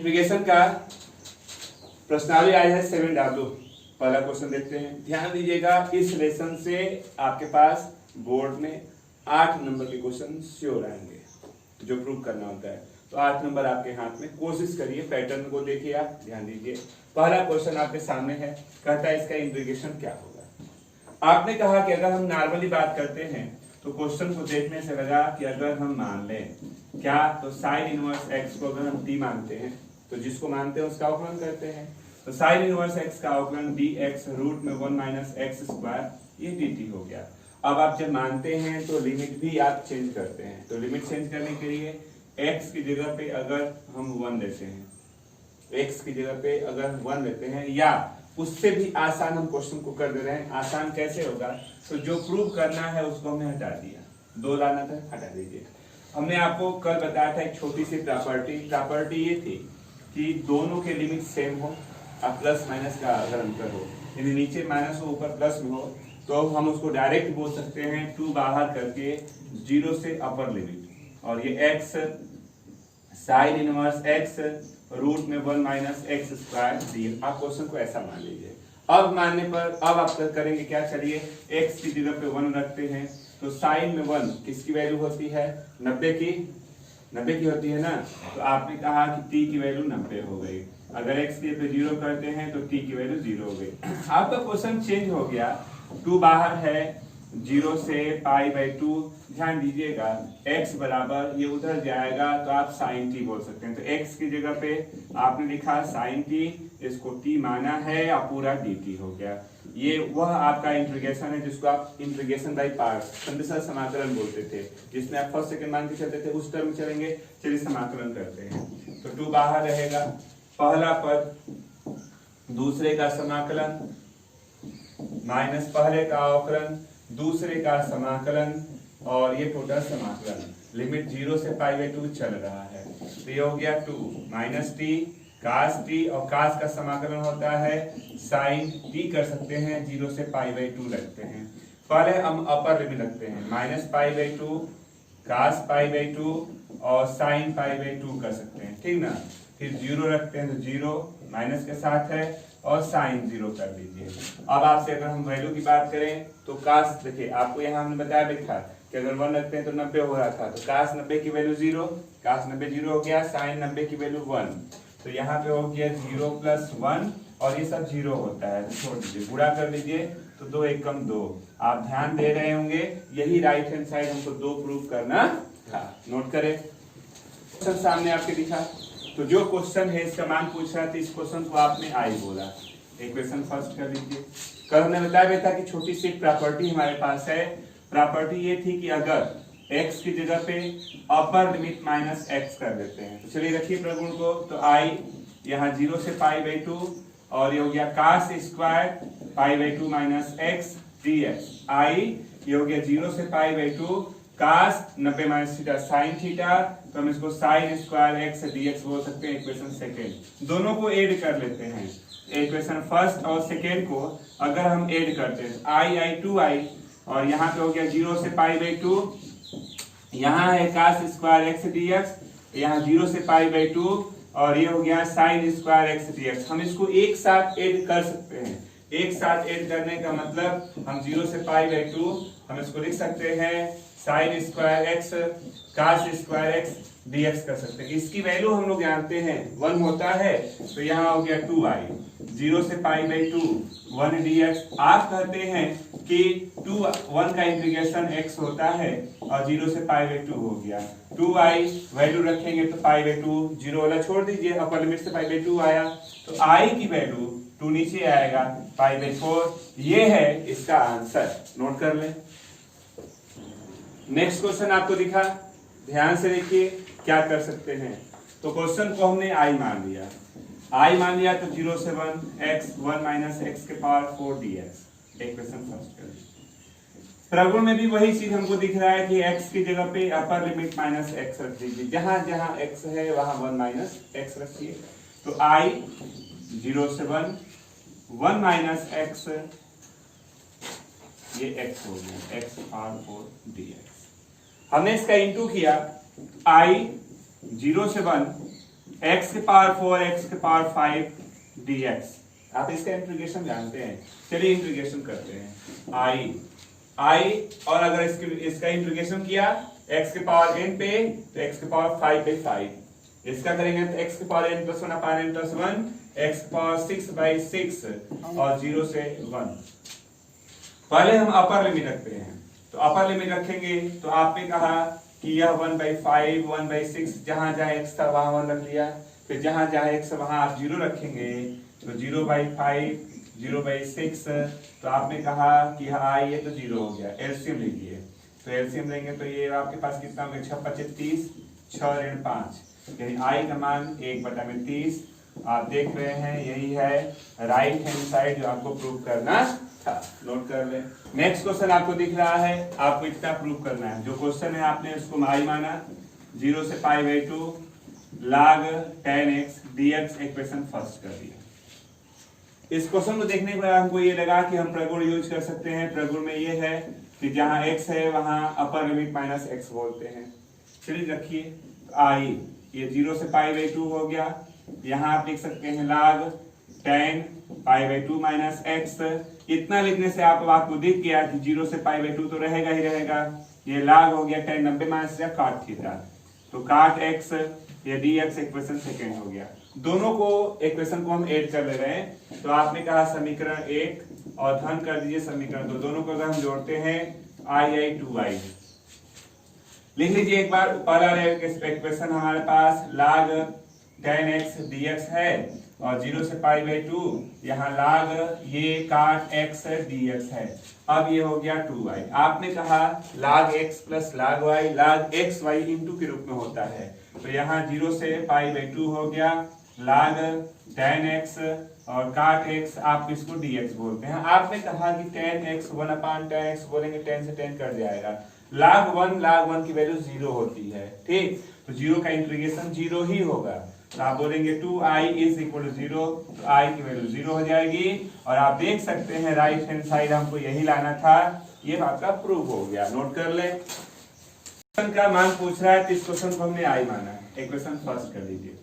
Integration का प्रश्नावली आया है 7W। पहला क्वेश्चन देखते हैं। ध्यान दीजिएगा, इस लेसन से आपके पास बोर्ड में 8 नंबर के क्वेश्चन श्योर आएंगे जो प्रूव करना होता है। तो 8 नंबर आपके हाथ में, कोशिश करिए, पैटर्न को देखिए, आप ध्यान दीजिए। पहला क्वेश्चन आपके सामने है, कहता है इसका इंटीग्रेशन क्या होगा। आपने कहा कि अगर हम नॉर्मली बात करते हैं तो क्वेश्चन को देखने से लगा कि अगर हम मान लें क्या, तो साइन इनवर्स एक्स को अगर हम टी मानते हैं तो जिसको मानते हैं उसका अवकलन करते हैं। तो साइन इनवर्स एक्स का अवकलन dx रूट में 1 माइनस एक्स स्क्वायर, ये dt हो गया। अब आप जब मानते हैं तो लिमिट भी आप चेंज करते हैं। तो लिमिट चेंज करने के लिए x की जगह पे अगर हम 1 लेते हैं, x की जगह पे अगर 1 लेते हैं, या उससे भी आसान हम क्वेश्चन को कर दे रहे हैं। आसान कैसे होगा, तो जो प्रूव करना है उसको हमने हटा दिया, 2 लाना था, हटा दीजिए। हमने आपको कल बताया था एक छोटी सी प्रॉपर्टी ये थी कि दोनों के लिमिट सेम हो, अब प्लस माइनस का अगर अंतर हो, यानी नीचे माइनस हो ऊपर प्लस में हो, तो हम उसको डायरेक्ट बोल सकते हैं 2 बाहर करके 0 से अपर लिमिट, और ये x sine inverse x root में 1 माइनस एक्स स्क्वायर डी। आप क्वेश्चन को ऐसा मान लीजिए। अब मानने पर अब आप करेंगे क्या, चलिए x की जगह पे 1 रखते हैं। तो साइन में 1 किसकी वैल्यू होती है, 90 की होती है ना। तो आपने कहा कि t की वैल्यू 90 हो गई। अगर x की पे 0 करते हैं तो t की वैल्यू 0 हो गई। आपका क्वेश्चन चेंज हो गया, 2 बाहर है, 0 से π/2। ध्यान दीजिएगा, x बराबर ये उधर जाएगा तो आप sin t बोल सकते हैं। तो x की जगह पे आपने लिखा sin t, इसको t माना है और पूरा dt हो गया। ये वह आपका इंटीग्रेशन है जिसको आप इंटीग्रेशन बाय पार्ट्स, संदेशा समाकलन बोलते थे, जिसमें आप फर्स्ट सेकंड मान के चलते थे, उस टर्म चलेंगे। चलिए समाकलन करते हैं। तो 2 बाहर रहेगा, पहला पद दूसरे का समाकलन माइनस पहले का अवकलन दूसरे का समाकलन, और ये टोटल समाकलन लिमिट 0 से π/2 चल रहा है। तो ये हो गया 2 माइनस टी कास टी, और कास का समाकलन होता है साइन टी, कर सकते हैं 0 से π/2 रखते हैं। पहले हम अपर लिमिट रखते हैं, माइनस π/2 कास π/2 और साइन π/2 कर सकते हैं, ठीक ना। फिर 0 रखते हैं तो 0 माइनस के साथ है, और साइन 0 कर दीजिए। अब आपसे अगर हम वैल्यू की बात करें तो कास, देखिए आपको यहाँ हमने बताया भी था कि अगर 1 रखते हैं तो 90 हो रहा था। तो कास 90 की वैल्यू 0, कास 90 0 हो गया, साइन 90 की वैल्यू 1। तो यहाँ पे हो गया 0 + 1, और ये सब 0 होता है, तो छोड़ दीजिए, गुणा कर लीजिए। तो 2 × 1 = 2। आप ध्यान दे रहे होंगे, यही राइट हैंड साइड हमको 2 प्रूफ करना था। नोट करें, क्वेश्चन सामने आपके दिखा। तो जो क्वेश्चन है इसका मान पूछ रहा था, इस क्वेश्चन को आपने आई बोला। इक्वेशन फर्स्ट कर लीजिए। कल हमने बताया भी था कि छोटी सी प्रॉपर्टी हमारे पास है। प्रॉपर्टी ये थी कि अगर x की जगह पे अपर लिमिट माइनस एक्स कर देते हैं, तो चलिए रखिए प्रगुण को। तो i यहाँ 0 से π/2, और ये हो गया cos square π/2 minus x dx। i ये हो गया 0 से π/2 cos 90 minus theta sine theta, तो हम इसको साइन स्क्वायर एक्स dx बोल सकते हैं। इक्वेशन सेकेंड, दोनों को ऐड कर लेते हैं। इक्वेशन फर्स्ट और सेकेंड को अगर हम ऐड करते हैं, i 2i, और यहाँ पे हो गया 0 से π/2, यहाँ है cos स्क्वायर एक्स dx, यहाँ 0 से π/2, और ये हो गया साइन स्क्वायर एक्स dx। हम इसको एक साथ ऐड कर सकते हैं। एक साथ ऐड करने का मतलब हम 0 से π/2 हम इसको लिख सकते हैं sine square x cos square x dx कर सकते हैं। इसकी वैल्यू हम लोग जानते हैं 1 होता है, तो यहाँ हो गया 2i, 0 से π/2 1 dx। आप कहते हैं कि 1 का इंटीग्रेशन x होता है, और 0 से π/2 हो गया। 2i वैल्यू रखेंगे तो π/2, 0 वाला छोड़ दीजिए, अपर लिमिट से π/2 आया, तो i की वैल्यू 2 नीचे आएगा, π/4। ये है इसका आंसर, नोट कर लें। नेक्स्ट क्वेश्चन आपको दिखा, ध्यान से देखिए क्या कर सकते हैं। तो क्वेश्चन को हमने i मान लिया, तो 0 से 1 x 1 माइनस एक्स के पावर 4 dx। इक्वेशन फर्स्ट कर, प्रगुण में भी वही चीज हमको दिख रहा है कि x की जगह पे अपर लिमिट माइनस एक्स रख दीजिए, जहां जहां x है वहां 1 माइनस एक्स रखिए। तो i 0 से 1 माइनस एक्स, ये x हो गया, x पावर 4 dx। हमने इसका इंटू किया, i 0 से 1 x के पावर 4 x के पावर 5 dx। आप इसका इंटीग्रेशन जानते हैं, चलिए इंटीग्रेशन करते हैं। i और अगर इसका इंटीग्रेशन किया x के पावर n पे तो x के पावर 5 पे 5, इसका करेंगे तो x के पावर n प्लस 1 अपान n प्लस 1, x के पावर 6 बाई 6 और 0 से 1। पहले हम अपर लिमिट रखते हैं, तो अपर लिमिट रखेंगे तो आपने कहा कि यह 1/5 1/6, जहां जहां x था वहां 1 रख लिया, फिर जहां जहां x वहां आप 0 रखेंगे तो 0/5 0/6, तो आपने कहा कि यह i है तो 0 हो गया। एलसीएम लीजिए, तो एलसीएम लेंगे तो ये आपके पास कितना हो गया 6 25 30, 6 ऋण 5, यानी i का मान 1/30। आप देख रहे हैं यही है राइट हैंड साइड जो आपको प्रूव करना था, नोट कर ले। नेक्स्ट क्वेश्चन आपको दिख रहा है, आपको इतना प्रूव करना है। जो क्वेश्चन है आपने उसको i माना, 0 से π/2 log tan x dx equation first कर दिया। इस क्वेश्चन को देखने के बाद हमको ये लगा कि हम प्रगुण यूज कर सकते हैं। प्रगुण में ये है कि जहां x है वहां अपर लिमिट माइनस x बोलते हैं। चलिए रखिए i, ये 0 से π/2 हो गया, यहाँ आप लिख सकते हैं log tan π/2 माइनस x। इतना लिखने से आपको दिख गया कि 0 से π/2 तो रहेगा ही रहेगा, ये log हो गया tan 90 माइनस या काट थीटा, तो काट x, ये dx इक्वेशन सेकेंड हो गया। दोनों को इक्वेशन को हम ऐड कर ले रहे हैं, तो आपने कहा समीकरण 1 और धन कर दीजिए समीकरण 2, दोनों को अगर हम जोड़ते हैं i 2i। लिख लीजिए एक बार, पहला इक्वेशन हमारे पास log tan x dx है और 0 से π/2 यहाँ log ये काट x dx है। अब ये हो गया 2y। आपने कहा log x plus log y, log x y into के रूप में होता है, तो यहाँ 0 से π/2 हो गया log tan x और काट x, आप इसको dx बोलते हैं। आपने कहा कि tan x 1 अपान tan x बोलेंगे, tan से tan कट जाएगा, log 1 की वैल्यू 0 होती है, ठीक, तो 0 का इंटीग्रेशन 0 ही होगा, तो आप बोलेंगे 2i इज इक्वल टू 0, तो i की वैल्यू 0 हो जाएगी। और आप देख सकते हैं राइट हैंड साइड हमको यही लाना था, ये बात का प्रूफ हो गया। नोट कर ले, क्वेश्चन का मान पूछ रहा है तो इस क्वेश्चन को हमने i माना है, इक्वेशन फर्स्ट कर लीजिए।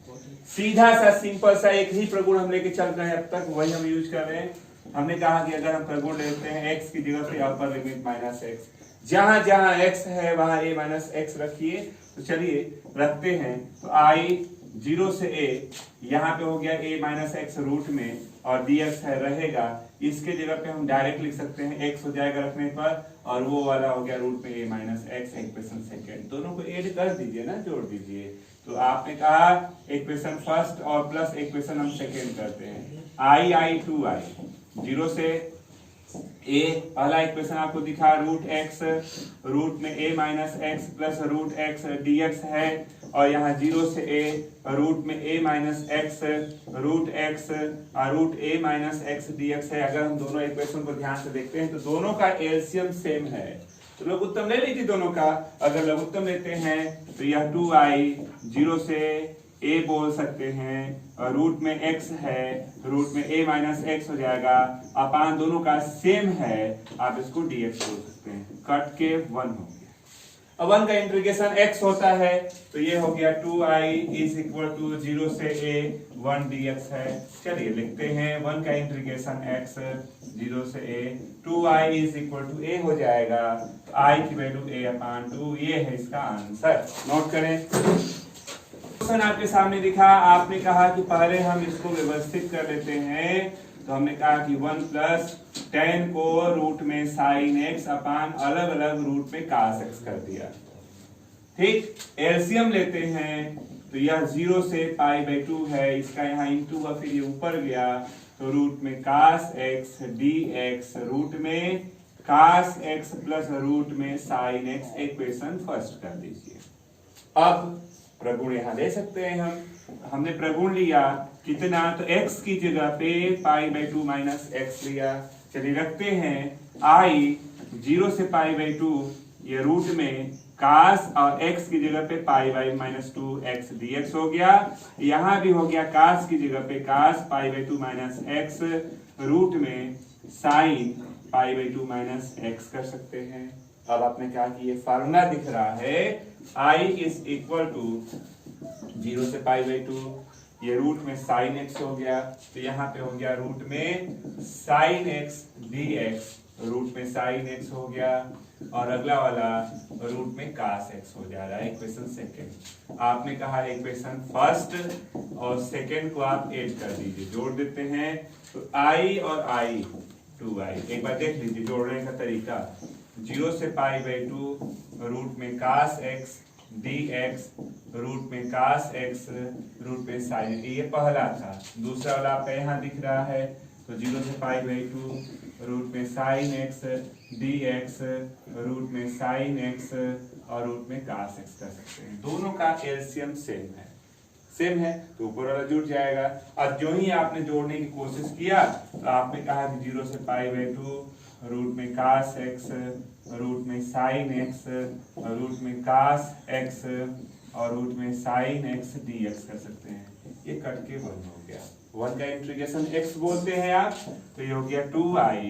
सीधा सा सिंपल सा एक ही प्रगुण हम लेके चल रहे हैं, अब तक वही हम यूज कर रहे हैं। हमने कहा कि अगर हम प्रगुण लेते हैं x की जगह पे अपर लिमिट माइनस x, जहां जहां x है वहां a माइनस x रखिए, तो चलिए रखते हैं, तो i 0 से a, यहाँ पे हो गया a माइनस x रूट में और dx है रहेगा, इसके जगह पे हम डायरेक्ट लिख सकते हैं x हो जाएगा रखने पर, और वो वाला हो गया रूट में a minus x equation second. दोनों को ऐड कर दीजिए ना, जोड़ दीजिए, तो आपने कहा इक्वेशन फर्स्ट और प्लस इक्वेशन हम सेकेंड करते हैं, i 2i 0 से a, पहला इक्वेशन आपको दिखा रूट x, रूट में a minus x plus root x dx है, और यहाँ 0 से a, रूट में a minus x root x और root a minus x dx है। अगर हम दोनों इक्वेशन को ध्यान से देखते हैं तो दोनों का एलसीएम सेम है, तो लघुत्तम ले लीजिए दोनों का। अगर लघुत्तम लेते हैं तो यह 2i 0 से a बोल सकते हैं, और रूट में x है, रूट में a माइनस x हो जाएगा, अपान दोनों का सेम है, आप इसको dx बोल सकते हैं, कट के 1 हो गया। अब 1 का इंटीग्रेशन x होता है, तो ये हो गया 2i इज इक्वल टू 0 से a 1 dx है। चलिए लिखते हैं 1 का इंटीग्रेशन x 0 से a, 2i is equal to a हो जाएगा, तो i की वैल्यू a अपान 2, ये है इसका आंसर। नोट करें, क्वेश्चन आपके सामने दिखा, आपने कहा कि पहले हम इसको व्यवस्थित कर लेते हैं, तो हमने कहा कि 1 प्लस tan को रूट में साइन x अपान अलग अलग रूट में cos x कर दिया, ठीक। एलसीएम लेते हैं तो यह 0 से π/2 है, इसका यहाँ इंटू हुआ, फिर ये ऊपर गया, तो रूट में cos x dx, रूट में cos x प्लस रूट में sin x इक्वेशन फर्स्ट कर दीजिए। अब प्रगुण यहाँ ले सकते हैं हमने प्रगुण लिया कितना, तो x की जगह पे π/2 माइनस x लिया। चलिए रखते हैं i 0 से π/2, ये रूट में cos और x की जगह पे π/-2 x dx हो गया, यहाँ भी हो गया cos की जगह पे cos π/2 माइनस x, रूट में sin π/2 माइनस x कर सकते हैं। अब आपने कहा कि ये फार्मूला दिख रहा है, i इज इक्वल टू 0 से π/2 ये रूट में साइन एक्स हो गया, तो यहाँ पे हो गया रूट में sine x d x, root में साइन एक्स हो गया, और अगला वाला रूट में कास एक्स हो जा रहा है। इक्वेशन सेकेंड, आपने कहा इक्वेशन फर्स्ट और सेकेंड को आप ऐड कर दीजिए, जोड़ देते हैं, तो आई और आई 2i। एक बार देख लीजिए जोड़ने का तरीका, 0 से पाई बाई 2 रूट में cos x d x, root में कास एक्स, रूट में साइन, ये पहला था। दूसरा वाला आपका यहाँ दिख रहा है, तो 0 से पाई बाई 2 रूट में sine x d x, root में साइन एक्स और रूट में कास एक्स कर सकते हैं। दोनों का एलसीएम सेम है तो ऊपर वाला जुड़ जाएगा। और जो ही आपने जोड़ने की कोशिश किया तो आपने कहा कि 0 से पाई बाई 2 रूट में कास एक्स, रूट में साइन एक्स, रूट में कास एक्स और रूट में साइन एक्स डी एक्स कर सकते हैं। ये कट के 1 हो गया, 1 का इंटीग्रेशन x बोलते हैं आप, तो ये हो गया 2i,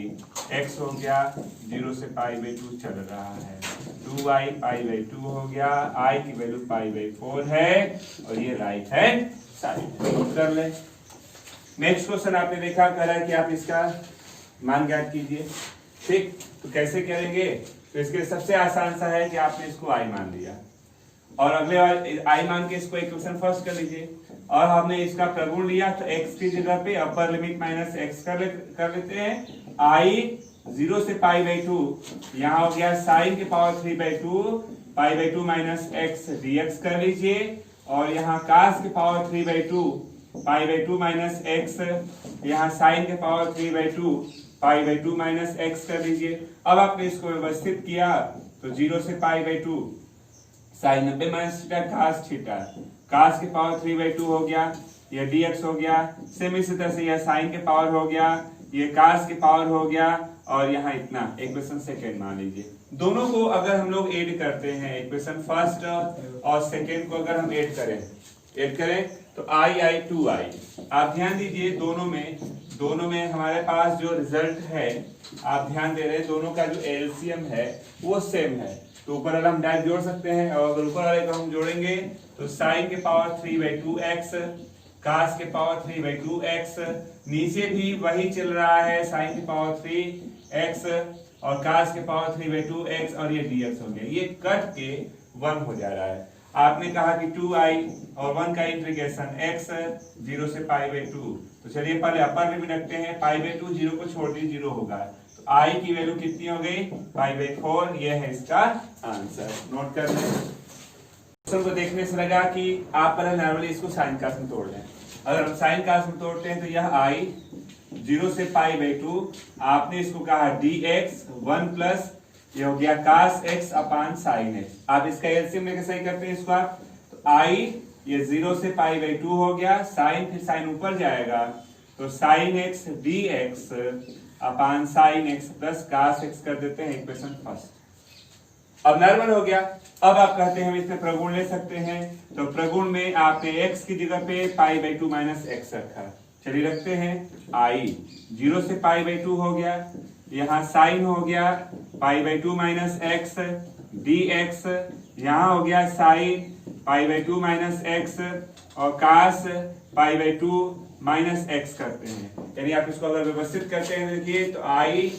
x हो गया 0 से पाई बाई 2 चल रहा है, 2i पाई बाई 2 हो गया, i की वैल्यू पाई बाई 4 है और ये राइट हैंड साइड नोट कर ले। नेक्स्ट क्वेश्चन आपने देखा कह रहा है कि आप इसका मान ज्ञात कीजिए, ठीक, तो कैसे करेंगे? तो इसके सबसे आसान सा है कि आपने इसको i मान लिया और अगले बार i मान के इसको इक्वेशन फर्स्ट कर लीजिए, और हमने इसका प्रगुण लिया तो x की जगह पे अपर लिमिट माइनस x कर लेते हैं। i 0 से पाई बाई 2 यहाँ हो गया साइन के power 3 by 2 pi by 2 minus x dx कर लीजिए, और यहाँ कास के power 3 by 2 pi by 2 minus x, यहाँ साइन के power 3 by 2 pi by 2 minus x कर लीजिए। अब आपने इसको व्यवस्थित किया तो 0 से pi by 2 sine 90 minus theta cos theta, cos के पावर 3 बाई 2 हो गया, ये dx हो गया, सेम इसी तरह से यह साइन के पावर हो गया, ये कास के पावर हो गया, और यहाँ इतना इक्वेशन सेकेंड मान लीजिए। दोनों को अगर हम लोग ऐड करते हैं, इक्वेशन फर्स्ट और सेकेंड को अगर हम ऐड करें तो i 2i। आप ध्यान दीजिए दोनों में हमारे पास जो रिजल्ट है, आप ध्यान दे रहे हैं, दोनों का जो एलसीएम है वो सेम है, तो ऊपर वाला हम डायरेक्ट जोड़ सकते हैं, और अगर ऊपर वाले को हम जोड़ेंगे तो साइन के पावर 3 बाई 2x, कास के पावर 3 बाई 2x, नीचे भी वही चल रहा है, साइन के पावर 3x और कास के पावर 3 बाई 2x, और ये dx हो गया, ये कट के 1 हो जा रहा है। आपने कहा कि 2i और 1 का इंटीग्रेशन x 0 से पाई बाई 2, तो चलिए पहले अपर लिमिट रखते हैं, पाई बाई 2 0 को छोड़ दी 0 होगा, तो i की वैल्यू कितनी हो गई पाई बाई 4, ये है इसका आंसर। नोट कर लें। क्वेश्चन को देखने से लगा कि आप पहले नॉर्मली इसको साइन कास में तोड़ लें। अगर हम साइन कास में तोड़ते हैं तो यह i 0 से पाई बाई 2, आपने इसको कहा dx 1 प्लस ये हो गया कास x अपान साइन x। आप इसका एलसीएम लेके सही करते हैं इसको आप, तो i ये 0 से पाई बाई 2 हो गया, साइन फिर साइन ऊपर जाएगा, तो sine x dx upon sine x plus cos x कर देते हैं इक्वेशन फर्स्ट। अब नॉर्मल हो गया। अब आप कहते हैं हम इसमें प्रगुण ले सकते हैं, तो प्रगुण में आपने x की जगह पे पाई बाई 2 माइनस एक्स रखा, चलिए रखते हैं, i 0 से पाई बाई 2 हो गया, यहाँ साइन हो गया पाई बाई 2 माइनस एक्स dx, यहाँ हो गया sine pi by 2 minus x और कास पाई बाई 2 माइनस एक्स करते हैं, यानी आप इसको अगर व्यवस्थित करते हैं देखिए तो i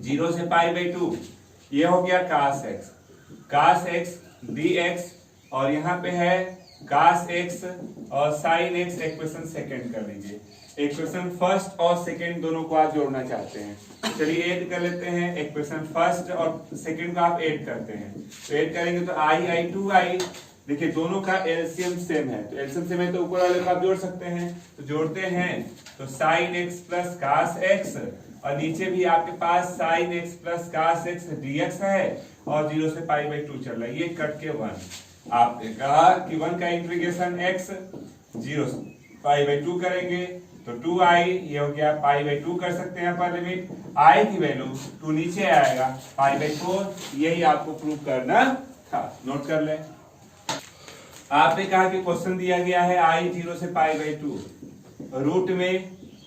0 से पाई बाई 2 ये हो गया कास x dx, और यहाँ पे है कास x और साइन x, इक्वेशन सेकंड कर लीजिए। इक्वेशन फर्स्ट और सेकंड दोनों को आप जोड़ना चाहते हैं, चलिए ऐड कर लेते हैं, इक्वेशन फर्स्ट और सेकंड को आप ऐड करते हैं, तो ऐड करेंगे तो i 2i, देखिए दोनों का एलसीएम सेम है, तो एलसीएम सेम है तो ऊपर वाले को आप जोड़ सकते हैं, तो जोड़ते हैं तो sine x plus cos x, और नीचे भी आपके पास sine x plus cos x dx है, और 0 से पाई बाई 2 चल रहा है, ये कट के 1। आपने कहा कि 1 का इंटीग्रेशन x 0 से पाई बाई 2 करेंगे तो 2i ये हो गया पाई बाई 2 कर सकते हैं अपर लिमिट, i की वैल्यू 2 नीचे आएगा पाई बाई 4, यही आपको प्रूव करना था। नोट कर ले। आपने कहा कि क्वेश्चन दिया गया है i 0 से पाई बाई 2 रूट में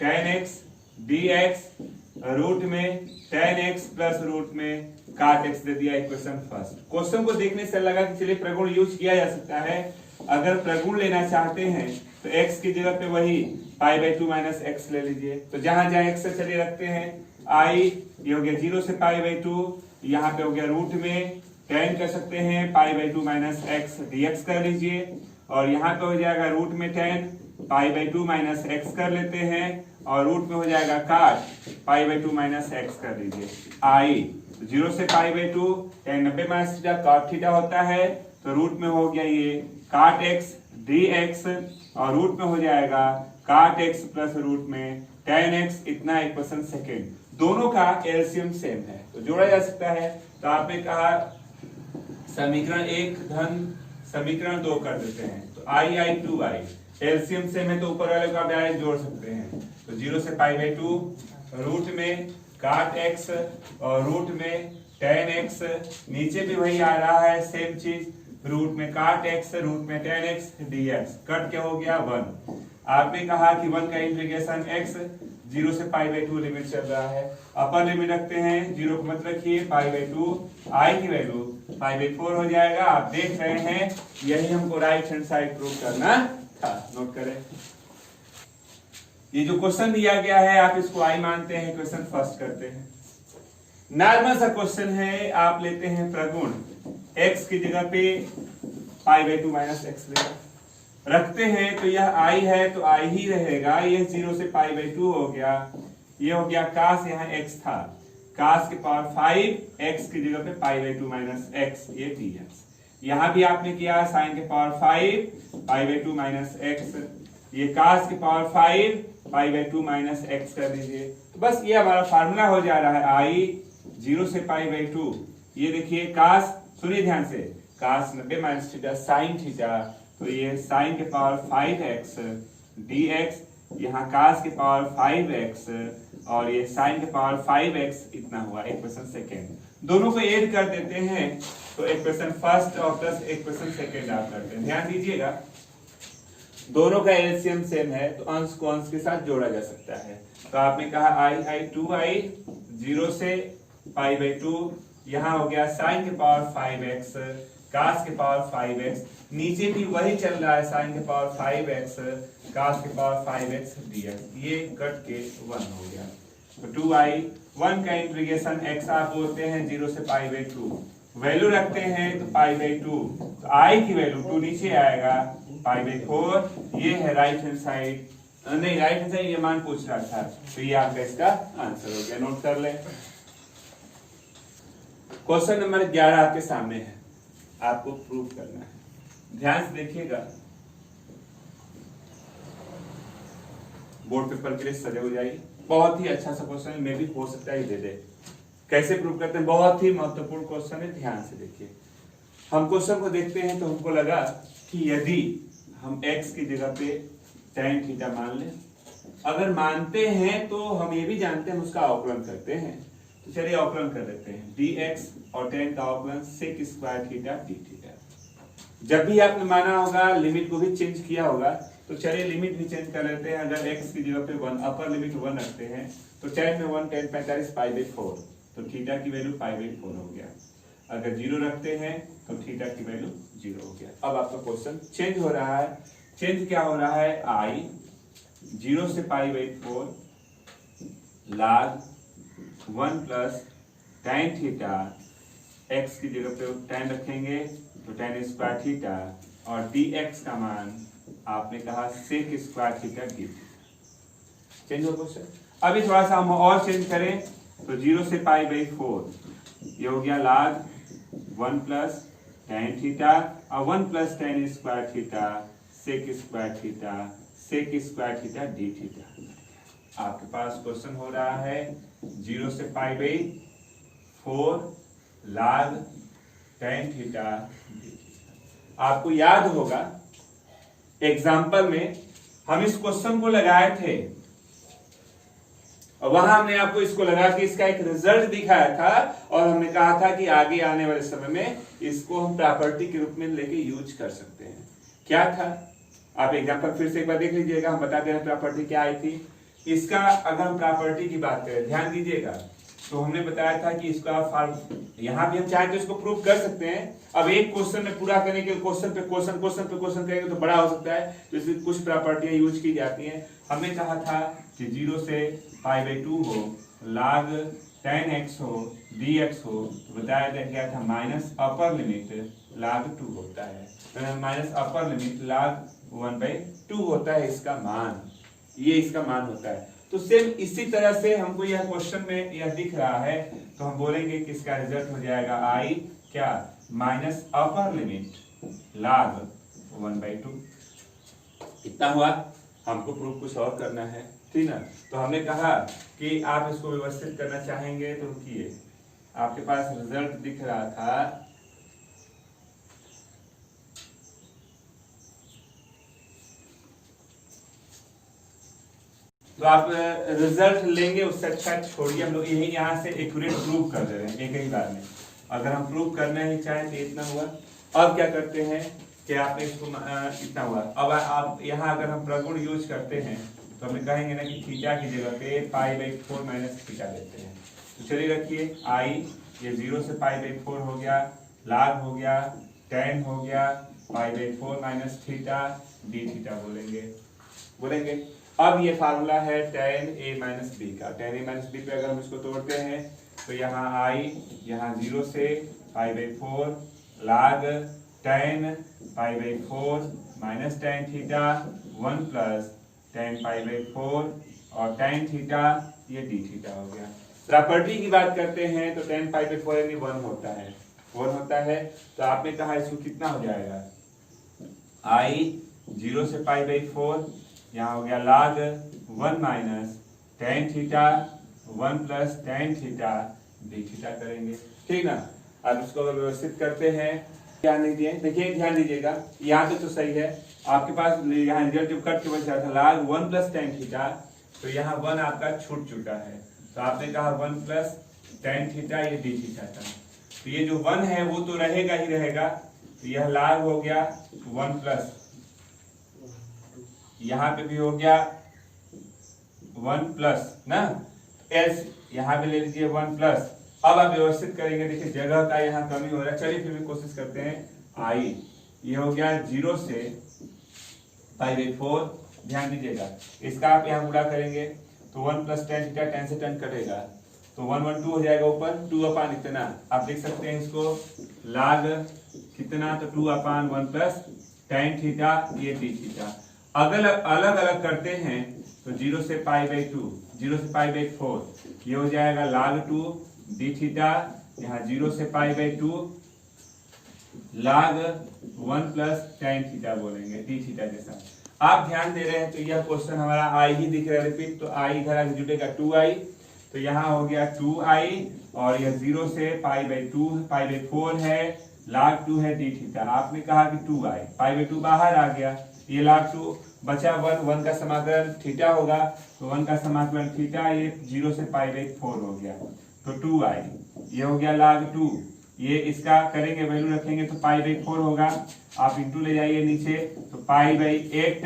tan x dx, रूट में tan x प्लस रूट में काट x दे दिया इक्वेशन फर्स्ट। क्वेश्चन को देखने से लगा कि चलिए प्रगुण यूज किया जा सकता है। अगर प्रगुण लेना चाहते हैं तो x की जगह पे वही पाई बाई 2 माइनस एक्स ले लीजिए। तो जहां जहां x से चलिए रखते हैं i, ये हो गया 0 से पाई बाई 2, यहाँ पे हो गया रूट में tan कर सकते हैं पाई बाई 2 माइनस एक्स dx कर लीजिए, और यहाँ पे हो जाएगा रूट में tan pi by 2 minus x कर लेते हैं, और रूट में हो जाएगा काट पाई बाई 2 माइनस एक्स कर लीजिए। i 0 से pi by 2 tan 90 minus theta cot theta होता है, तो रूट में हो गया ये काट x dx, और रूट में हो जाएगा काट x प्लस रूट में tan x, इतना 1% सेकेंड। दोनों का एलसीएम सेम है तो जोड़ा जा सकता है। तो आपने कहा समीकरण 1 धन समीकरण 2 कर देते हैं, तो i 2i एलसीएम सेम है तो ऊपर वाले का भी जोड़ सकते हैं। तो 0 से पाई बाई 2 रूट में काट x और रूट में tan x, नीचे भी वही आ रहा है सेम चीज, रूट में काट x रूट में tan x dx, कट क्या हो गया 1। आपने कहा कि 1 का इंटीग्रेशन x 0 से पाई बाई 2 लिमिट चल रहा है, अपर लिमिट रखते हैं 0 को मत रखिए, पाई बाई 2 i की वैल्यू पाई बाई 4 हो जाएगा। आप देख रहे हैं यही हमको राइट हैंड साइड प्रूव करना था, नोट करें। ये जो क्वेश्चन दिया गया है आप इसको i मानते हैं, क्वेश्चन फर्स्ट करते हैं। नॉर्मल सा क्वेश्चन है, आप लेते हैं प्रगुण x की जगह पे पाई बाई 2 माइनस एक्स रखते हैं, तो यह i है तो i ही रहेगा, ये 0 से पाई बाई 2 हो गया, ये हो गया काश यहाँ x था, काश के पावर 5 x की जगह पे पाई बाई 2 माइनस एक्स, ये dx। यहाँ भी आपने किया साइन के power 5 pi by 2 minus x, ये काश के power 5 pi by 2 minus x कर दीजिए। तो बस ये हमारा फार्मूला हो जा रहा है i 0 से पाई बाई 2, ये देखिए काश, सुनिए ध्यान से, काश 90 माइनस थीटा साइन थीटा, तो ये साइन के पावर 5x dx, यहाँ काश के पावर 5x और ये साइन के पावर 5x, इतना हुआ 1% सेकेंड। दोनों को ऐड कर देते हैं तो 1% फर्स्ट और प्लस 1% सेकेंड आप करते हैं। ध्यान दीजिएगा दोनों का एलसीएम सेम है तो अंश को अंश के साथ जोड़ा जा सकता है। तो आपने कहा i 2i 0 से पाई बाई 2, यहाँ हो गया साइन के पावर 5x काश के पावर 5x, नीचे भी वही चल रहा है साइन के पावर 5x काश के पावर 5x dx, ये कट के 1 हो गया। तो 2i 1 का इंटीग्रेशन x आप बोलते हैं 0 से पाई बाई 2, वैल्यू रखते हैं तो पाई बाई 2, तो i की वैल्यू 2 नीचे आएगा पाई बाई 4, ये है राइट हैंड साइड, नहीं राइट हैंड साइड ये मान पूछ रहा था, तो ये आपका इसका आंसर हो गया, नोट कर ले। क्वेश्चन नंबर 11 आपके सामने है, आपको प्रूव करना है, ध्यान से देखिएगा, बोर्ड पेपर के लिए सजे हो जाइए। बहुत ही अच्छा सा क्वेश्चन, में भी हो सकता है दे दे। कैसे प्रूव करते हैं, बहुत ही महत्वपूर्ण क्वेश्चन है, ध्यान से देखिए। हम क्वेश्चन को देखते हैं तो हमको लगा कि यदि हम x की जगह पे tan थीटा मान लें, अगर मानते हैं तो हम ये भी जानते हैं हम उसका अवकलन करते हैं, तो चलिए अवकलन कर लेते हैं, dx और tan का अवकलन sec square theta d theta. जब भी आपने माना होगा लिमिट को भी चेंज किया होगा, तो चलिए लिमिट भी चेंज कर लेते हैं। अगर x की जगह पे 1 अपर लिमिट 1 रखते हैं तो tan में 1 tan 45 पाई बाई 4, तो थीटा की वैल्यू पाई बाई 4 हो गया। अगर 0 रखते हैं तो थीटा की वैल्यू 0 हो गया। अब आपका क्वेश्चन चेंज हो रहा है, चेंज क्या हो रहा है, i 0 से pi by 4 log 1 plus tan theta, x की जगह पे tan रखेंगे तो tan स्क्वायर थीटा, और dx का मान आपने कहा sec square theta d। Change हो क्वेश्चन। अभी थोड़ा सा हम और चेंज करें तो 0 से पाई बाई 4, ये हो गया log 1 प्लस tan थीटा, और 1 plus tan square theta sec square theta sec square theta d theta. आपके पास क्वेश्चन हो रहा है 0 से pi by 4 log tan theta d theta. आपको याद होगा एग्जाम्पल में हम इस क्वेश्चन को लगाए थे और वहां हमने आपको इसको लगा कि इसका एक रिजल्ट दिखाया था, और हमने कहा था कि आगे आने वाले समय में इसको हम प्रॉपर्टी के रूप में लेके यूज कर सकते हैं। क्या था, आप एग्जांपल फिर से एक बार देख लीजिएगा, हम बता दे रहे हैं प्रॉपर्टी क्या आई थी। इसका अगर हम प्रॉपर्टी की बात करें, ध्यान दीजिएगा, तो हमने बताया था कि इसका यहाँ भी हम चाहें तो इसको प्रूव कर सकते हैं। अब एक क्वेश्चन में पूरा करने के क्वेश्चन पे क्वेश्चन करेंगे तो बड़ा हो सकता है, तो इसकी कुछ प्रॉपर्टियां यूज की जाती हैं। हमने कहा था कि 0 से π/2 हो, log tan x हो, dx हो, तो बताया क्या था माइनस अपर लिमिट log 2 होता है, माइनस अपर लिमिट log 1/2 होता है इसका मान, ये इसका मान होता है। तो सेम इसी तरह से हमको यह क्वेश्चन में यह दिख रहा है, तो हम बोलेंगे कि इसका रिजल्ट हो जाएगा आई क्या माइनस अपर लिमिट log 1/2। इतना हुआ, हमको प्रूफ कुछ और करना है, ठीक ना। तो हमने कहा कि आप इसको व्यवस्थित करना चाहेंगे तो किए, आपके पास रिजल्ट दिख रहा था तो आप रिजल्ट लेंगे, उससे अच्छा छोड़िए, हम लोग यही यहाँ से एक्यूरेट प्रूव कर दे रहे हैं एक ही बार में। अगर हम प्रूव करना ही चाहें तो इतना हुआ। अब क्या करते हैं कि आपने इसको इतना हुआ। अब आप यहाँ अगर हम प्रगुण यूज करते हैं तो हम कहेंगे ना कि थीटा की जगह पे π/4 माइनस थीटा लेते हैं। तो चलिए रखिए आई, ये 0 से π/4 हो गया, log हो गया, tan हो गया, π/4 माइनस थीटा डी थीटा बोलेंगे। अब ये फार्मूला है tan a माइनस बी का। tan a माइनस बी पे अगर हम इसको तोड़ते हैं तो यहाँ आई, यहाँ 0 से π/4 log tan π/4 minus tan theta 1 plus tan π/4 और tan थीटा ये d थीटा हो गया। प्रॉपर्टी की बात करते हैं तो tan π/4 यानी 1 होता है। तो आपने कहा इसको कितना हो जाएगा, आई 0 से π/4, यहाँ हो गया log 1 minus tan theta 1 plus tan theta d theta करेंगे, ठीक ना। अब इसको अगर व्यवस्थित करते हैं, ध्यान दीजिए, देखिए ध्यान दीजिएगा, यहाँ पे तो सही है आपके पास, यहाँ रिजल्ट जब कट के बचा था log 1 प्लस tan थीटा, तो यहाँ 1 आपका छूट चुका है, तो आपने कहा 1 प्लस tan थीटा ये d थीटा था। तो ये जो 1 है वो तो रहेगा ही रहेगा, तो यह log हो गया 1 प्लस, यहाँ पे भी हो गया 1 प्लस ना, एस यहाँ पे ले लीजिए 1 प्लस। अब आप व्यवस्थित करेंगे, देखिए जगह का यहाँ कमी हो रहा है, चलिए फिर भी कोशिश करते हैं। आई ये हो गया 0 से π/4, ध्यान दीजिएगा, इसका आप यहाँ गुणा करेंगे तो 1 प्लस tan थीटा, tan से tan कटेगा तो 1 1 2 हो जाएगा, ऊपर 2/, इतना आप देख सकते हैं इसको log कितना, तो 2/1 प्लस tan थीटा ये d थीटा। अगर अलग अलग करते हैं तो 0 से π/2, 0 से π/4 ये हो जाएगा log 2 d थीटा, यहाँ 0 से π/2 log 1 प्लस tan थीटा बोलेंगे d थीटा के साथ। आप ध्यान दे रहे हैं तो यह क्वेश्चन हमारा आई ही दिख रहा है, रिपीट, तो आई इधर आगे जुटेगा 2i, तो यहाँ हो गया 2i और यह 0 से π/4 है, log 2 है d थीटा। आपने कहा कि 2i, π/2 बाहर आ गया, ये log 2 बचा 1 का समाकलन थीटा होगा, तो 1 का समाकलन थीटा ये 0 से π/4 हो गया, तो 2i ये हो गया log 2, ये इसका करेंगे वैल्यू रखेंगे तो π/4 होगा, आप इंटू ले जाइए नीचे, तो π/8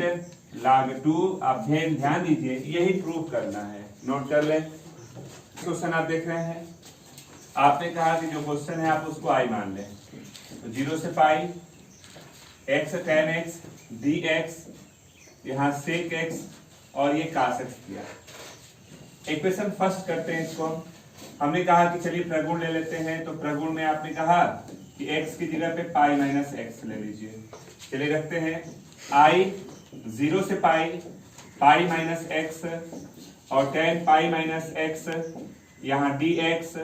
log 2। आप ध्यान दीजिए, यही प्रूफ करना है, नोट कर लें। क्वेश्चन आप देख रहे हैं, आपने कहा कि जो क्वेश्चन है आप उसको आई मान लें, तो 0 से पाई x tan x dx, यहाँ sec x और ये cos x किया। इक्वेशन फर्स्ट करते हैं इसको। हमने कहा कि चलिए प्रगुण ले लेते हैं, तो प्रगुण में आपने कहा कि x की जगह पे पाई माइनस एक्स ले लीजिए। चलिए रखते हैं i 0 से पाई माइनस एक्स और tan पाई माइनस एक्स, यहाँ dx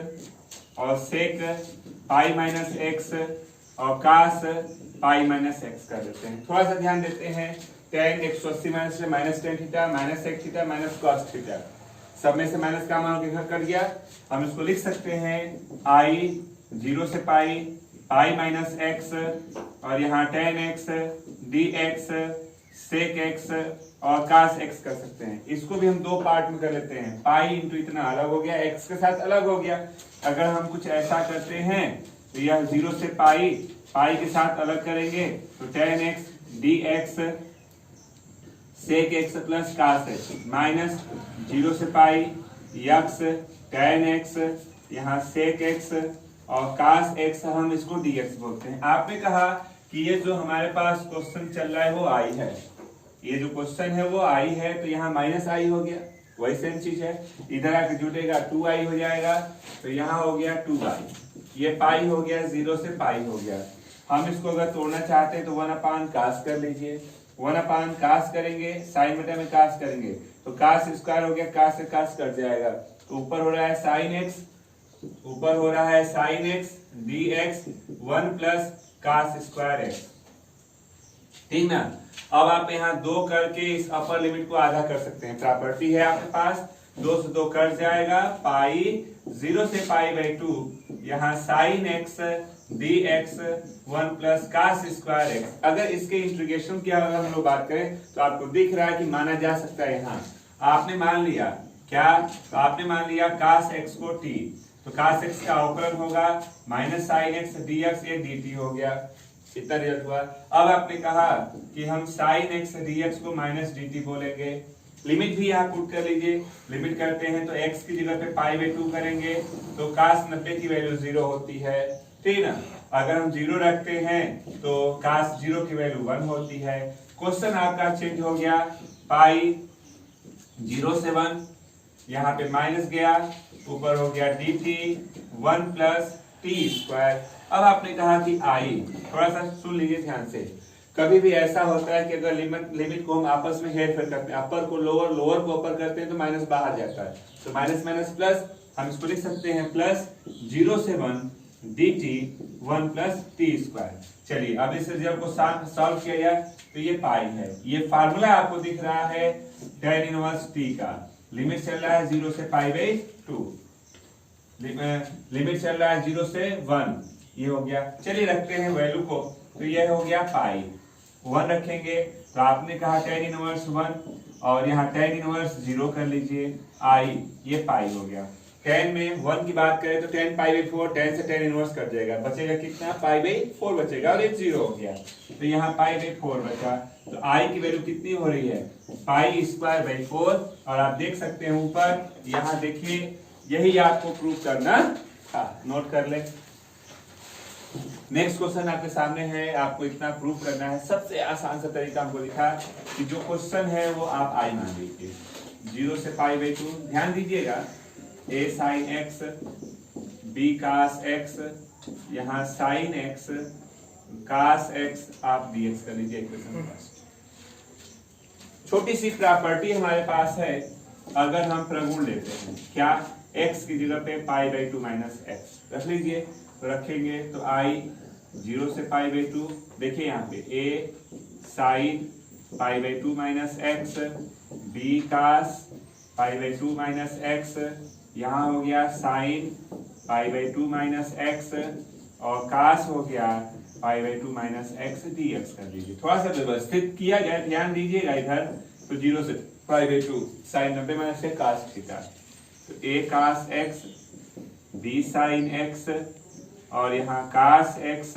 और sec पाई माइनस एक्स और cos पाई माइनस एक्स कर देते हैं। थोड़ा सा ध्यान देते हैं, tan 180 माइनस से minus tan theta minus sec theta minus cos theta, सब में से माइनस का मान घर कर गया। हम इसको लिख सकते हैं i 0 से पाई माइनस एक्स और यहाँ tan x dx sec x और cos x कर सकते हैं। इसको भी हम दो पार्ट में कर लेते हैं, पाई इंटू इतना अलग हो गया, x के साथ अलग हो गया। अगर हम कुछ ऐसा करते हैं तो यह 0 से पाई के साथ अलग करेंगे तो tan x dx sec x plus cos x minus 0 से पाई x tan x यहाँ sec x और cos x हम इसको dx बोलते हैं। आपने कहा कि ये जो हमारे पास क्वेश्चन चल रहा है वो i है, ये जो क्वेश्चन है वो i है, तो यहाँ माइनस i हो गया, वही सेम चीज है, इधर आके जुटेगा 2i हो जाएगा, तो यहाँ हो गया 2i, ये पाई हो गया, 0 से पाई हो गया। हम इसको अगर तोड़ना चाहते हैं तो 1/cos कर लीजिए, 1/cos करेंगे, साइन बटे में cos करेंगे तो cos स्क्वायर हो गया, cos से cos कट जाएगा, तो ऊपर हो रहा है sin x, ऊपर हो रहा है sin x dx 1 plus cos square x, ठीक ना। अब आप यहाँ 2 करके इस अपर लिमिट को आधा कर सकते हैं, प्रॉपर्टी है आपके पास, 2 से 2 कट जाएगा, पाई 0 से पाई बाई 2, यहाँ sin x dx 1 plus cos square x। अगर इसके इंटीग्रेशन की अगर हम लोग बात करें तो आपको दिख रहा है कि माना जा सकता है, यहाँ आपने मान लिया क्या, तो आपने मान लिया cos x को t, तो cos x का अवकलन होगा माइनस sin x dx, ये dt हो गया, इतना रिजल्ट हुआ। अब आपने कहा कि हम sin x dx को माइनस dt बोलेंगे, लिमिट भी यहाँ पुट कर लीजिए, लिमिट करते हैं तो x की जगह पे पाई बाई 2 करेंगे तो cos 90 की वैल्यू 0 होती है, ठीक ना। अगर हम 0 रखते हैं तो cos 0 की वैल्यू 1 होती है। क्वेश्चन आपका चेंज हो गया, पाई 0 से 1, यहाँ पे माइनस गया, ऊपर हो गया dt 1 प्लस t स्क्वायर। अब आपने कहा कि i, थोड़ा सा सुन लीजिए ध्यान से, कभी भी ऐसा होता है कि अगर लिमिट को हम आपस में हेरफेर करते हैं, अपर को लोअर, लोअर को अपर करते हैं तो माइनस बाहर जाता है, तो माइनस माइनस प्लस, हम इसको लिख सकते हैं प्लस 0 से 1 dt 1 प्लस t स्क्वायर। चलिए अब इस रिजल्ट को सॉल्व किया जाए तो ये पाई है, ये फार्मूला आपको दिख रहा है tan इनवर्स t का, लिमिट चल रहा है 0 से पाई बाई 2, लिमिट चल रहा है 0 से 1, ये हो गया। चलिए रखते हैं वैल्यू को, तो ये हो गया पाई, 1 रखेंगे तो आपने कहा tan इनवर्स 1 और यहाँ tan इनवर्स 0 कर लीजिए, i, ये पाई हो गया। tan में 1 की बात करें तो tan पाई बाई 4, tan से tan इनवर्स कट जाएगा, बचेगा कितना, पाई बाई 4 बचेगा और ये 0 हो गया, तो यहाँ पाई बाई 4 बचा, तो i की वैल्यू कितनी हो रही है, पाई स्क्वायर बाई 4, और आप देख सकते हैं ऊपर, यहाँ देखिए यही आपको प्रूव करना था, नोट कर ले। नेक्स्ट क्वेश्चन आपके सामने है, आपको इतना प्रूव करना है, सबसे आसान सा तरीका हमको लिखा कि जो क्वेश्चन है वो आप i मान लीजिए, 0 से पाई बाई 2, ध्यान दीजिएगा, a sin x b cos x, यहाँ sin x cos x आप dx कर लीजिए इक्वेशन फर्स्ट। छोटी सी प्रॉपर्टी हमारे पास है, अगर हम प्रगुण लेते हैं, क्या, x की जगह पे पाई बाई 2 माइनस x रख लीजिए, तो रखेंगे तो i 0 से पाई बाई 2, देखिए यहाँ पे a sin pi by 2 minus x, b cos pi by 2 minus x, यहाँ हो गया sin pi by 2 minus x और cos हो गया पाई बाई 2 माइनस x dx कर लीजिए। थोड़ा सा व्यवस्थित किया जाए, ध्यान दीजिएगा इधर, तो 0 से पाई बाई 2 sin 90 माइनस से cos थीटा, तो a cos x b sin x और यहाँ cos x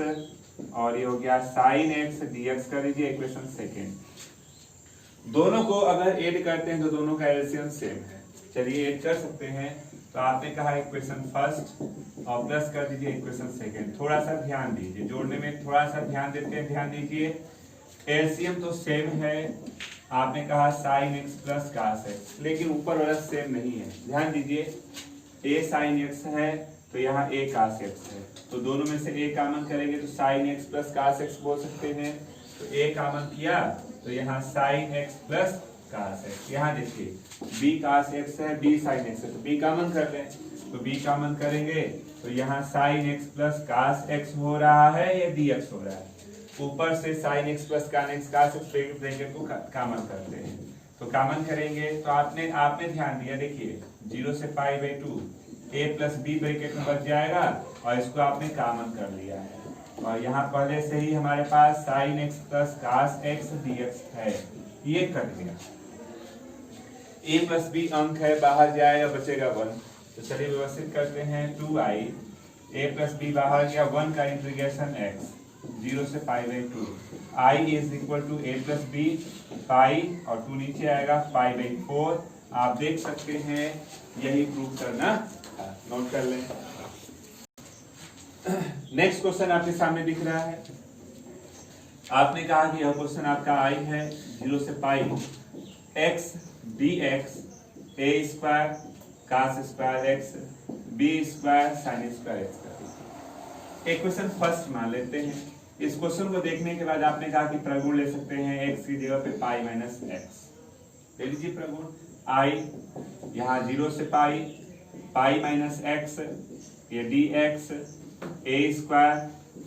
और ये हो गया sin x dx कर लीजिए इक्वेशन सेकेंड। दोनों को अगर ऐड करते हैं तो दोनों का एलसीएम सेम है, चलिए ऐड कर सकते हैं, तो आपने कहा इक्वेशन फर्स्ट और प्लस कर दीजिए इक्वेशन सेकेंड। थोड़ा सा ध्यान दीजिए, जोड़ने में थोड़ा सा ध्यान देते हैं, ध्यान दीजिए, एलसीएम तो सेम है, आपने कहा sin x plus cos x, लेकिन ऊपर वाला सेम नहीं है, ध्यान दीजिए, a sin x है तो यहाँ a cos x है, तो दोनों में से a कॉमन करेंगे तो sin x plus cos x बोल सकते हैं, तो a कॉमन किया तो यहाँ sin x plus cos x, यहाँ देखिए b cos x है, b sin x है, तो b कॉमन कर लें, तो b कॉमन करेंगे तो यहाँ sin x plus cos x हो रहा है, या dx हो रहा है, ऊपर से sin x plus cos x bracket को कॉमन करते हैं, तो कॉमन करेंगे तो आपने ध्यान दिया, देखिए 0 से pi by 2 a plus b bracket में बच जाएगा और इसको आपने कॉमन कर लिया है, और यहाँ पहले से ही हमारे पास sin x plus cos x dx है, ये कट गया, a प्लस b अंक है, बाहर जाएगा बचेगा 1, तो चलिए व्यवस्थित करते हैं, 2i a प्लस b बाहर गया, 1 का इंटीग्रेशन x 0 से pi by 2, i is equal to a plus b pi और 2 नीचे आएगा पाई बाई 4, आप देख सकते हैं यही प्रूव करना था। नोट कर लें। नेक्स्ट क्वेश्चन आपके सामने दिख रहा है। आपने कहा कि यह क्वेश्चन आपका आई है 0 से पाई x dx a square cos square x b square sin square x का। एक क्वेश्चन फर्स्ट मान लेते हैं। इस क्वेश्चन को देखने के बाद आपने कहा कि प्रगुण ले सकते हैं x की जगह पे पाई माइनस x। ले लीजिए प्रगुण i, यहाँ 0 से पाई माइनस x, ये dx a square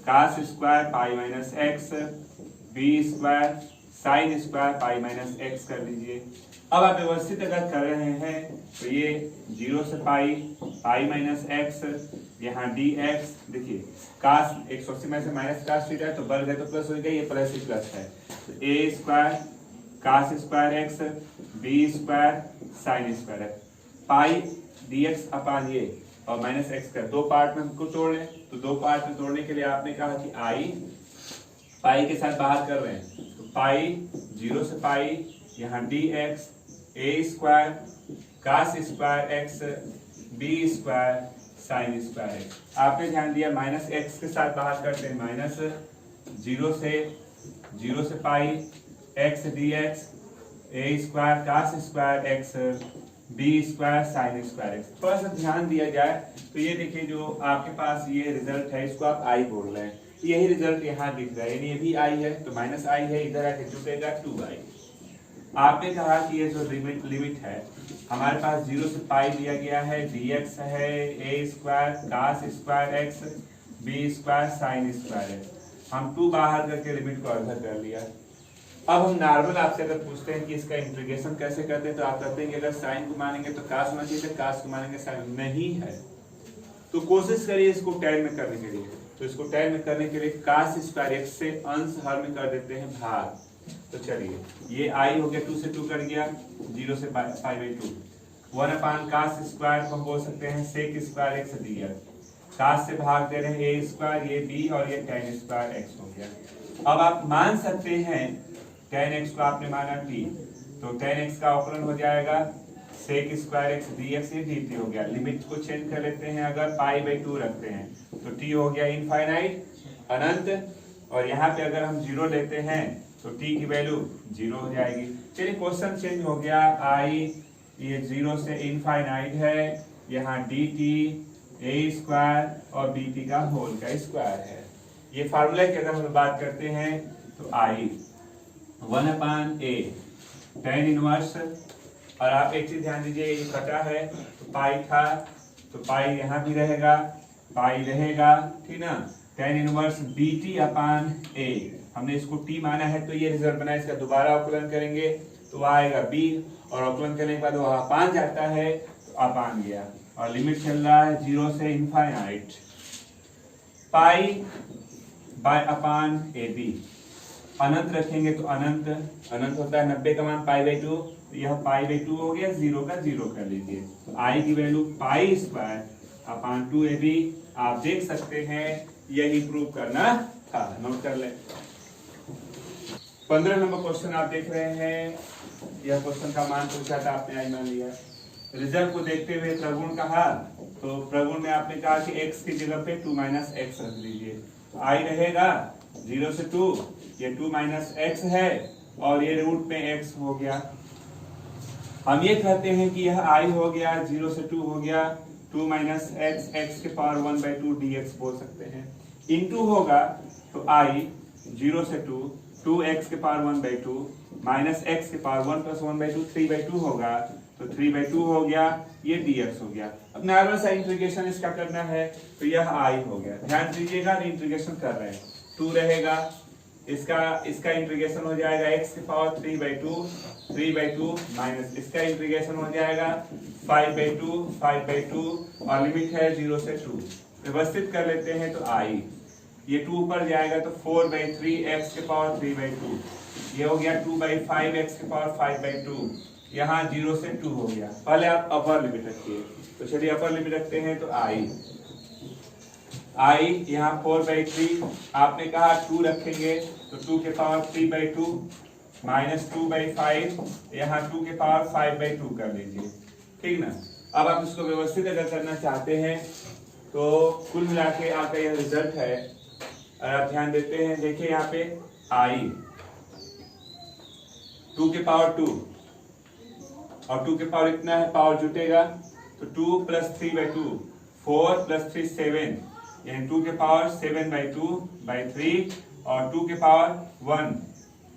cos square pi minus x b square sine square pi minus x कर लीजिए। अब आप व्यवस्थित अगर कर रहे हैं तो ये 0 से पाई माइनस x, यहाँ dx देखिए cos 180 में से माइनस cos थीटा है तो वर्ग है तो प्लस हो गया, ये प्लस ही प्लस है तो a square cos square x b square sine square है पाई dx अपान ये और माइनस x का दो पार्ट में हमको तोड़ लें। तो दो पार्ट में तोड़ने के लिए आपने कहा कि पाई के साथ बाहर कर रहे हैं तो पाई 0 से पाई, यहाँ dx a square cos square x b square sine square x। आपने ध्यान दिया माइनस x के साथ बाहर करते हैं माइनस 0 से पाई x dx a square cos square x b square sine square x। थोड़ा सा ध्यान दिया जाए तो ये देखिए जो आपके पास ये रिजल्ट है इसको आप आई बोल रहे हैं, यही रिजल्ट यहाँ दिख रहा है, यानी ये भी आई है तो माइनस आई है, इधर आके जुटेगा 2i। आपने कहा कि ये जो लिमिट है हमारे पास 0 से पाई दिया गया है, dx है a square cos square x b square sine square x। हम 2 बाहर करके लिमिट को अधर कर लिया। अब हम नॉर्मल आपसे अगर पूछते हैं कि इसका इंटीग्रेशन कैसे करते हैं तो आप कहते हैं कि अगर साइन को मानेंगे तो cos होना चाहिए, cos को मानेंगे साइन नहीं है तो कोशिश करिए इसको tan में करने के लिए। तो इसको tan में करने के लिए cos स्क्वायर x से अंश हर में कर देते हैं भाग। तो चलिए ये i हो गया 2 से 2 कट गया 0 से पाई/2 1 अपान cos स्क्वायर को हम बोल सकते हैं sec square x dx। cos से भाग दे रहे हैं a स्क्वायर ये b और ये tan स्क्वायर x हो गया। अब आप मान सकते हैं tan x को आपने माना t तो tan x का अवकलन हो जाएगा sec स्क्वायर x dx ये dt हो गया। लिमिट को चेंज कर लेते हैं, अगर पाई/2 रखते हैं तो t हो गया इनफाइनाइट अनंत, और यहाँ पे अगर हम 0 लेते हैं तो t की वैल्यू 0 हो जाएगी। चलिए क्वेश्चन चेंज हो गया, i ये 0 से इनफाइनाइट है, यहाँ dt a स्क्वायर और bt का होल का स्क्वायर है। ये फार्मूला की अगर हम बात करते हैं तो i 1 upon a tan inverse, और आप एक चीज ध्यान दीजिए ये कटा है तो पाई था तो पाई यहाँ भी रहेगा, पाई रहेगा, ठीक ना। tan inverse bt upon a, हमने इसको t माना है तो ये रिजल्ट बना, इसका दोबारा अवकलन करेंगे तो आएगा b, और अवकलन करने के बाद वो अपान जाता है तो अपान गया, और लिमिट चल रहा है 0 से infinite pi by upon A B. अनंत रखेंगे तो अनंत होता है 90 का मान पाई/2, तो यह पाई/2 हो गया, 0 का 0 कर लीजिए तो i की value pi square upon 2ab। आप देख सकते हैं यही प्रूव करना था। नोट कर लें। 15 नंबर क्वेश्चन आप देख रहे हैं, यह क्वेश्चन का मान पूछा था, आपने आई मान लिया। रिजल्ट को देखते हुए प्रगुण कहा तो प्रगुण में आपने कहा कि x की जगह पे 2 माइनस x रख लीजिए तो i रहेगा 0 से 2, ये 2 माइनस x है और ये रूट में x हो गया। हम ये कहते हैं कि यह i हो गया 0 से 2 हो गया 2 माइनस x, x के पावर 1/2 dx बोल सकते हैं। इनटू होगा तो i 0 से 2 2x के पावर 1/2 माइनस x के पावर 1 प्लस 1/2 3/2 होगा तो 3/2 हो गया, ये dx हो गया। अब नॉर्मल सा इंटीग्रेशन इसका करना है तो यह i हो गया। ध्यान दीजिएगा इंटीग्रेशन कर रहे हैं, 2 रहेगा, इसका इंटीग्रेशन हो जाएगा x की पावर 3/2 माइनस इसका इंटीग्रेशन हो जाएगा 5/2 और लिमिट है 0 से 2। व्यवस्थित कर लेते हैं तो i ये 2 ऊपर जाएगा तो 4/3 x के पावर 3/2, ये हो गया 2/5 x के पावर 5/2, यहाँ 0 से 2 हो गया। पहले आप अपर लिमिट रखिए, तो चलिए अपर लिमिट रखते हैं तो i यहाँ 4/3, आपने कहा 2 रखेंगे तो 2 के पावर 3/2 -2/5, यहाँ 2 के पावर 5/2 कर लीजिए, ठीक ना। अब आप इसको व्यवस्थित अगर करना चाहते हैं तो कुल मिला के आपका यह रिजल्ट है। अगर आप ध्यान देते हैं, देखिए यहाँ पे i 2 के पावर 2 और 2 के पावर इतना है, पावर जुटेगा तो 2 + 3/2, 4 + 3 7, यानी 2 के पावर 7/2/3 और 2 के पावर 1,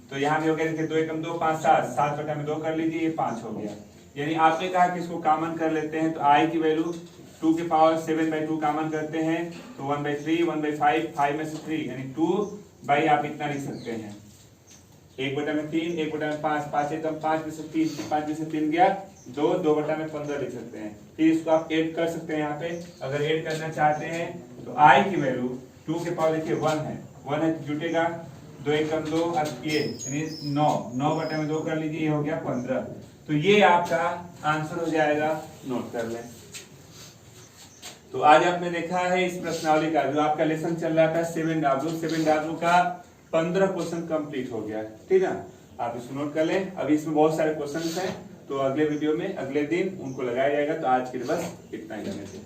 तो यहाँ भी हो गया। देखिए 2 एकम 2, 5 7, 7/2 कर लीजिए, ये 5 हो गया। यानी आपने कहा कि इसको कॉमन कर लेते हैं, तो i की वैल्यू 2 के पावर 7/2 कॉमन करते हैं तो 1/3, 1/5, 5 में से 3 यानी 2 आप इतना लिख सकते हैं, 1/3, 1/5, 5 एकम 5 में से 3, 5 में से 3 गया 2, 2/15 लिख सकते हैं। फिर इसको आप ऐड कर सकते हैं। यहाँ पे अगर ऐड करना चाहते हैं तो i की वैल्यू 2 के पावर देखिए 1 है, 1 है जुटेगा, 2 एकम 2 ये यानी 9, 9/2 कर लीजिए, ये हो गया 15। तो ये आपका आंसर हो जाएगा, नोट कर लें। तो आज आपने देखा है इस प्रश्नावली का जो आपका लेसन चल रहा था 7W का 15 क्वेश्चन कंप्लीट हो गया, ठीक है। आप इसको नोट कर लें। अभी इसमें बहुत सारे क्वेश्चन हैं, तो अगले वीडियो में अगले दिन उनको लगाया जाएगा। तो आज के लिए बस इतना ही रहने दें।